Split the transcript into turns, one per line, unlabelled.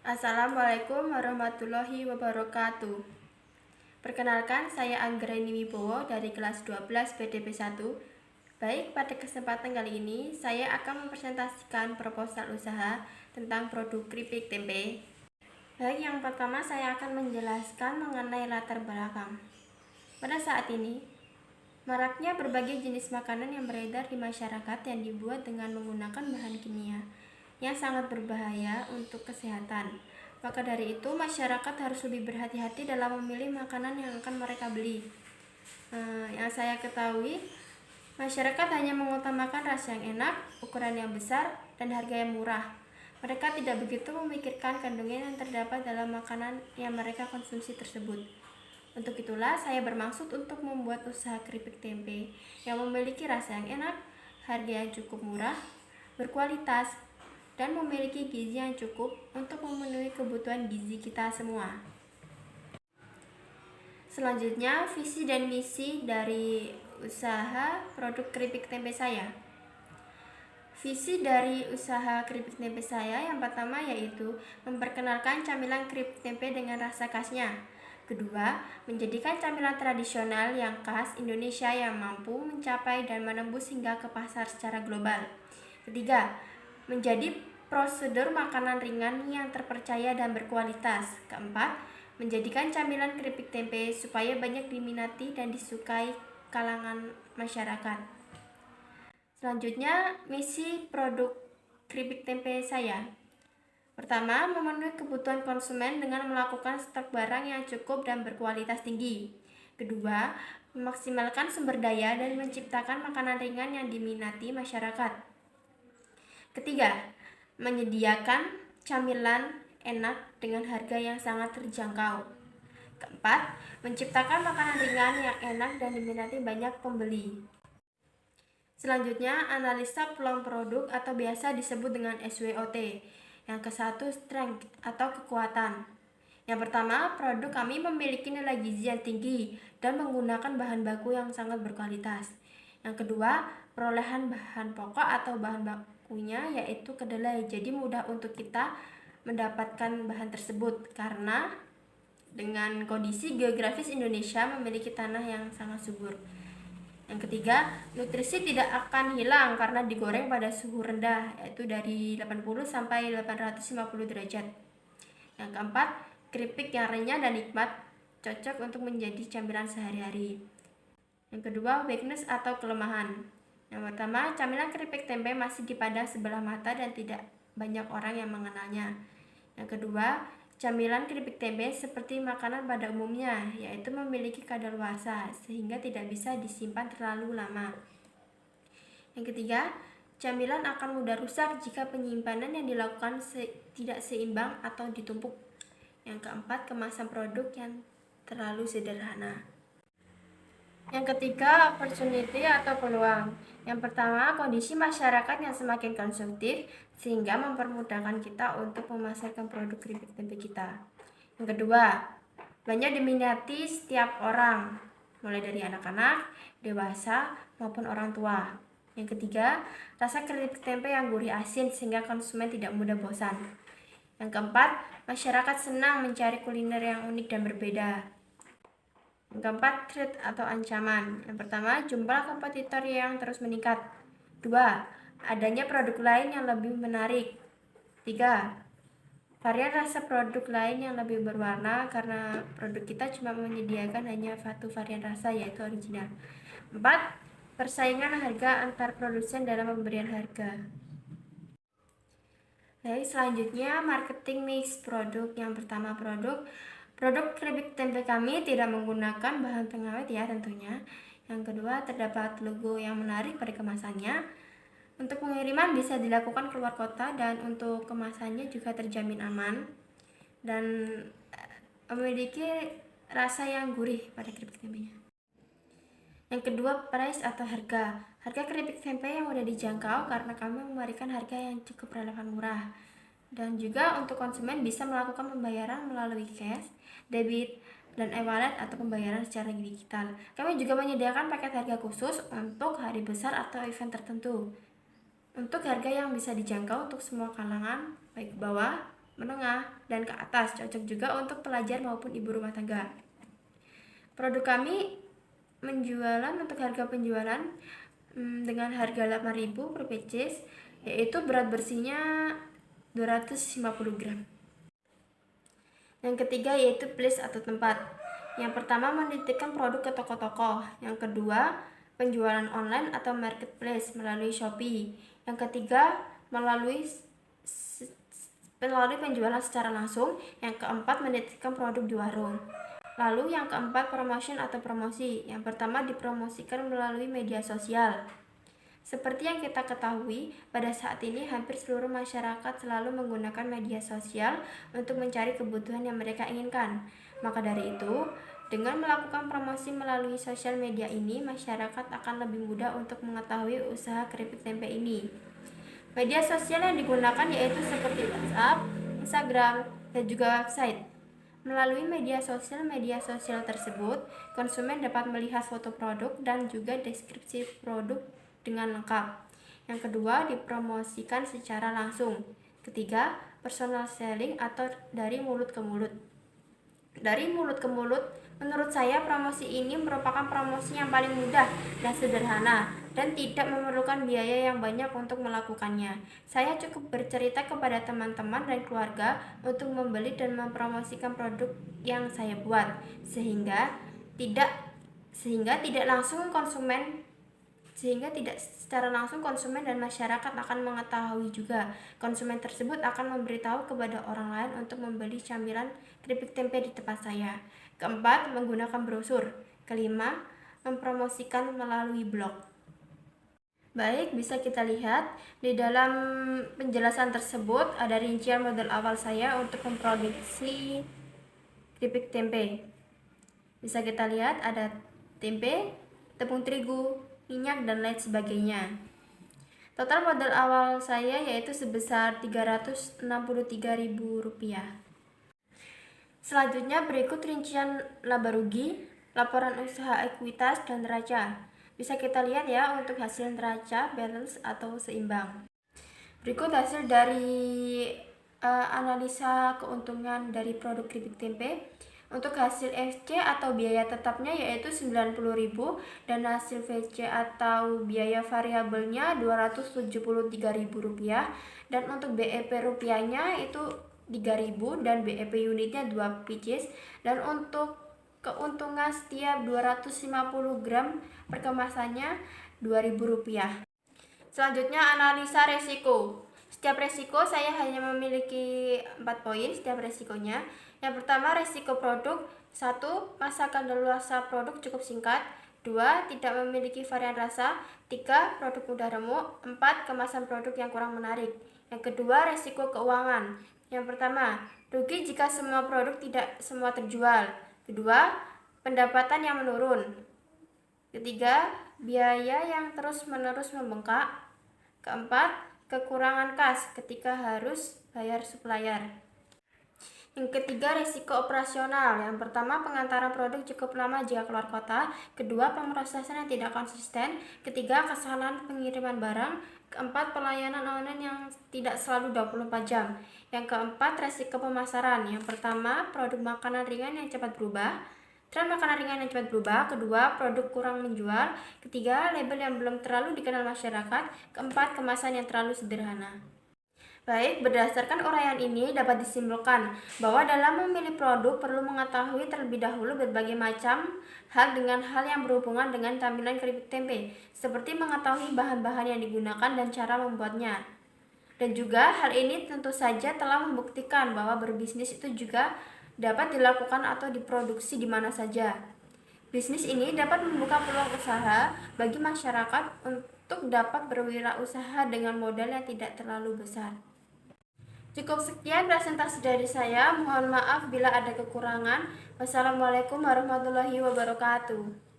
Assalamualaikum warahmatullahi wabarakatuh. Perkenalkan, saya Anggraini Wibowo dari kelas 12 PDP 1. Baik, pada kesempatan kali ini saya akan mempresentasikan proposal usaha tentang produk keripik tempe. Baik, yang pertama saya akan menjelaskan mengenai latar belakang. Pada saat ini, maraknya berbagai jenis makanan yang beredar di masyarakat yang dibuat dengan menggunakan bahan kimia yang sangat berbahaya untuk kesehatan. Maka dari itu, masyarakat harus lebih berhati-hati dalam memilih makanan yang akan mereka beli. Yang saya ketahui, masyarakat hanya mengutamakan rasa yang enak, ukuran yang besar, dan harga yang murah. Mereka tidak begitu memikirkan kandungan yang terdapat dalam makanan yang mereka konsumsi tersebut. Untuk itulah saya bermaksud untuk membuat usaha keripik tempe yang memiliki rasa yang enak, harga yang cukup murah, berkualitas, dan memiliki gizi yang cukup untuk memenuhi kebutuhan gizi kita semua. Selanjutnya, visi dan misi dari usaha produk keripik tempe saya. Visi dari usaha keripik tempe saya yang pertama yaitu memperkenalkan camilan keripik tempe dengan rasa khasnya. Kedua, menjadikan camilan tradisional yang khas Indonesia yang mampu mencapai dan menembus hingga ke pasar secara global. Ketiga, menjadi prosedur makanan ringan yang terpercaya dan berkualitas. Keempat, menjadikan camilan keripik tempe supaya banyak diminati dan disukai kalangan masyarakat. Selanjutnya, misi produk keripik tempe saya. Pertama, memenuhi kebutuhan konsumen dengan melakukan stok barang yang cukup dan berkualitas tinggi. Kedua, memaksimalkan sumber daya dan menciptakan makanan ringan yang diminati masyarakat. Ketiga, menyediakan camilan enak dengan harga yang sangat terjangkau. Keempat, menciptakan makanan ringan yang enak dan diminati banyak pembeli. Selanjutnya, analisa peluang produk atau biasa disebut dengan SWOT. Yang ke-1, strength atau kekuatan. Yang pertama, produk kami memiliki nilai gizi yang tinggi dan menggunakan bahan baku yang sangat berkualitas. Yang kedua, perolehan bahan pokok atau bahan bakunya yaitu kedelai. Jadi mudah untuk kita mendapatkan bahan tersebut karena dengan kondisi geografis Indonesia memiliki tanah yang sangat subur. Yang ketiga, nutrisi tidak akan hilang karena digoreng pada suhu rendah, yaitu dari 80 sampai 850 derajat. Yang keempat, keripik yang renyah dan nikmat, cocok untuk menjadi camilan sehari-hari. Yang kedua, weakness atau kelemahan. Yang pertama, camilan keripik tempe masih dipandang sebelah mata dan tidak banyak orang yang mengenalnya. Yang kedua, camilan keripik tempe seperti makanan pada umumnya, yaitu memiliki kadaluarsa sehingga tidak bisa disimpan terlalu lama. Yang ketiga, camilan akan mudah rusak jika penyimpanan yang dilakukan tidak seimbang atau ditumpuk. Yang keempat, kemasan produk yang terlalu sederhana. Yang ketiga, opportunity atau peluang. Yang pertama, kondisi masyarakat yang semakin konsumtif sehingga mempermudahkan kita untuk memasarkan produk keripik tempe kita. Yang kedua, banyak diminati setiap orang, mulai dari anak-anak, dewasa, maupun orang tua. Yang ketiga, rasa keripik tempe yang gurih asin sehingga konsumen tidak mudah bosan. Yang keempat, masyarakat senang mencari kuliner yang unik dan berbeda. Yang keempat, threat atau ancaman. Yang pertama, jumlah kompetitor yang terus meningkat. Dua, adanya produk lain yang lebih menarik. Tiga, varian rasa produk lain yang lebih berwarna karena produk kita cuma menyediakan hanya satu varian rasa yaitu original. Empat, persaingan harga antar produsen dalam pemberian harga. Baik, selanjutnya marketing mix produk. Yang pertama, produk keripik tempe kami tidak menggunakan bahan pengawet ya tentunya. Yang kedua, terdapat logo yang menarik pada kemasannya. Untuk pengiriman bisa dilakukan keluar kota dan untuk kemasannya juga terjamin aman dan memiliki rasa yang gurih pada keripik tempenya. Yang kedua, price atau harga. Harga keripik tempe yang mudah dijangkau karena kami memberikan harga yang cukup relevan murah. Dan juga untuk konsumen bisa melakukan pembayaran melalui cash, debit, dan e-wallet atau pembayaran secara digital. Kami juga menyediakan paket harga khusus untuk hari besar atau event tertentu. Untuk harga yang bisa dijangkau untuk semua kalangan, baik bawah, menengah, dan ke atas. Cocok juga untuk pelajar maupun ibu rumah tangga. Produk kami untuk harga penjualan dengan harga 8.000 per pieces, yaitu berat bersihnya 250 gram. Yang ketiga yaitu place atau tempat. Yang pertama, menitipkan produk ke toko-toko. Yang kedua, penjualan online atau marketplace melalui Shopee. Yang ketiga, melalui penjualan secara langsung. Yang keempat, menitipkan produk di warung. Lalu yang keempat, promotion atau promosi. Yang pertama, dipromosikan melalui media sosial. Seperti yang kita ketahui, pada saat ini hampir seluruh masyarakat selalu menggunakan media sosial untuk mencari kebutuhan yang mereka inginkan. Maka dari itu, dengan melakukan promosi melalui sosial media ini, masyarakat akan lebih mudah untuk mengetahui usaha keripik tempe ini. Media sosial yang digunakan yaitu seperti WhatsApp, Instagram, dan juga website. Melalui media sosial tersebut, konsumen dapat melihat foto produk dan juga deskripsi produk dengan lengkap. Yang kedua, dipromosikan secara langsung. Ketiga, personal selling atau dari mulut ke mulut. Dari mulut ke mulut, menurut saya promosi ini merupakan promosi yang paling mudah dan sederhana dan tidak memerlukan biaya yang banyak untuk melakukannya. Saya cukup bercerita kepada teman-teman dan keluarga untuk membeli dan mempromosikan produk yang saya buat, sehingga tidak secara langsung konsumen dan masyarakat akan mengetahui juga. Konsumen tersebut akan memberitahu kepada orang lain untuk membeli camilan keripik tempe di tempat saya. Keempat, menggunakan brosur. Kelima, mempromosikan melalui blog. Baik, bisa kita lihat di dalam penjelasan tersebut ada rincian modal awal saya untuk memproduksi keripik tempe. Bisa kita lihat ada tempe, tepung terigu, minyak, dan lain sebagainya. Total modal awal saya yaitu sebesar Rp363.000. Selanjutnya berikut rincian laba rugi, laporan usaha ekuitas, dan neraca. Bisa kita lihat ya untuk hasil neraca balance atau seimbang. Berikut hasil dari analisa keuntungan dari produk keripik tempe. Untuk hasil FC atau biaya tetapnya yaitu 90.000 dan hasil VC atau biaya variabelnya Rp273.000 dan untuk BEP rupiahnya itu 3.000 dan BEP unitnya 2 pieces dan untuk keuntungan setiap 250 gram per kemasannya Rp2.000. Selanjutnya analisa resiko. Setiap resiko saya hanya memiliki 4 poin setiap resikonya. Yang pertama, resiko produk. 1. Masa kadaluarsa produk cukup singkat. 2. Tidak memiliki varian rasa. 3. Produk mudah remuk. 4. Kemasan produk yang kurang menarik. Yang kedua, resiko keuangan. Yang pertama, rugi jika semua produk tidak semua terjual. Kedua, pendapatan yang menurun. Ketiga, biaya yang terus-menerus membengkak. Keempat, kekurangan kas ketika harus bayar supplier. Yang ketiga, risiko operasional. Yang pertama, pengantaran produk cukup lama jika keluar kota. Kedua, pemrosesan yang tidak konsisten. Ketiga, kesalahan pengiriman barang. Keempat, pelayanan online yang tidak selalu 24 jam. Yang keempat, risiko pemasaran. Yang pertama, produk makanan ringan yang cepat berubah. Tren makanan ringan yang cepat berubah. Kedua, produk kurang menjual. Ketiga, label yang belum terlalu dikenal masyarakat. Keempat, kemasan yang terlalu sederhana. Baik, berdasarkan uraian ini dapat disimpulkan bahwa dalam memilih produk perlu mengetahui terlebih dahulu berbagai macam hal dengan hal yang berhubungan dengan tampilan keripik tempe, seperti mengetahui bahan-bahan yang digunakan dan cara membuatnya. Dan juga hal ini tentu saja telah membuktikan bahwa berbisnis itu juga dapat dilakukan atau diproduksi di mana saja. Bisnis ini dapat membuka peluang usaha bagi masyarakat untuk dapat berwirausaha dengan modal yang tidak terlalu besar. Cukup sekian presentasi dari saya. Mohon maaf bila ada kekurangan. Wassalamualaikum warahmatullahi wabarakatuh.